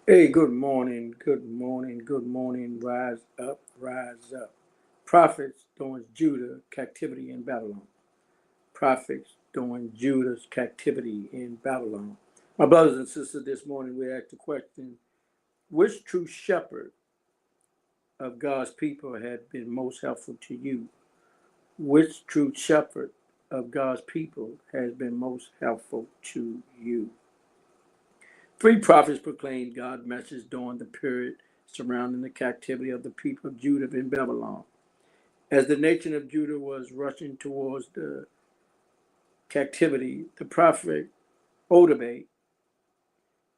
Hey, good morning, good morning, good morning. Rise up, rise up. Prophets during Judah captivity in Babylon. Prophets during Judah's captivity in Babylon. My brothers and sisters, this morning we asked the question, which true shepherd of God's people had been most helpful to you? Which true shepherd of God's people has been most helpful to you? Three prophets proclaimed God's message during the period surrounding the captivity of the people of Judah in Babylon. As the nation of Judah was rushing towards the captivity, the prophet Odebay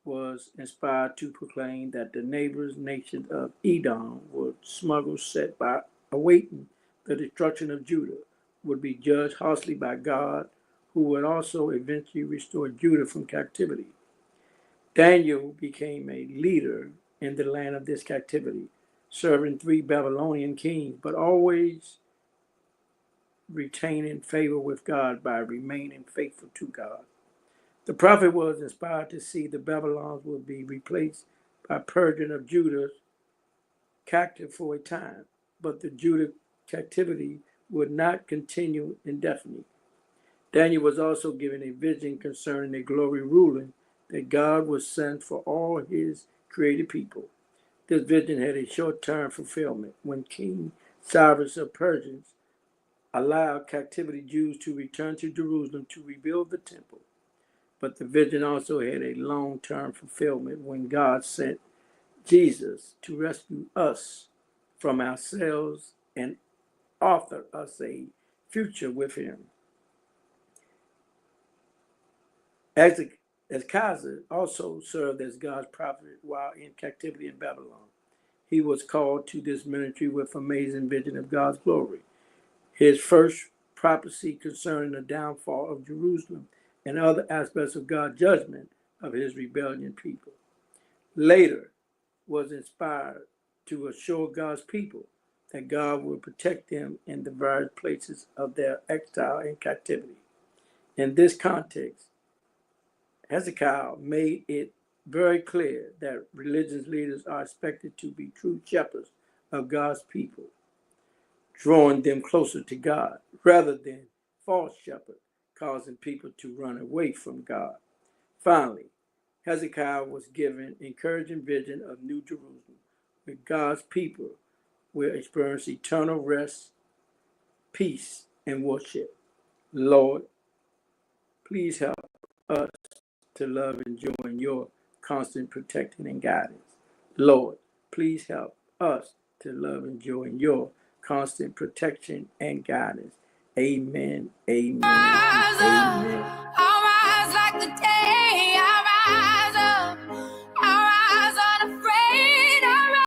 was inspired to proclaim that the neighbors nation of Edom would smuggle set by awaiting the destruction of Judah, would be judged harshly by God, who would also eventually restore Judah from captivity. Daniel became a leader in the land of this captivity, serving three Babylonian kings, but always retaining favor with God by remaining faithful to God. The prophet was inspired to see the Babylons would be replaced by Persian of Judah captive for a time, but the Judah captivity would not continue indefinitely. Daniel was also given a vision concerning a glory ruling that God would send for all his created people. This vision had a short-term fulfillment when King Cyrus of Persia allowed captivity Jews to return to Jerusalem to rebuild the temple. But the vision also had a long-term fulfillment when God sent Jesus to rescue us from ourselves and offer us a future with him. As Kaiser also served as God's prophet while in captivity in Babylon. He was called to this ministry with amazing vision of God's glory. His first prophecy concerning the downfall of Jerusalem and other aspects of God's judgment of his rebellion people. Later was inspired to assure God's people that God would protect them in the various places of their exile and captivity. In this context, Hezekiah made it very clear that religious leaders are expected to be true shepherds of God's people, drawing them closer to God, rather than false shepherds, causing people to run away from God. Finally, Hezekiah was given encouraging vision of New Jerusalem, where God's people will experience eternal rest, peace, and worship. Lord, please help us to love and joy in your constant protecting and guidance. Lord, please help us to love and joy in your constant protection and guidance. Amen, amen, amen.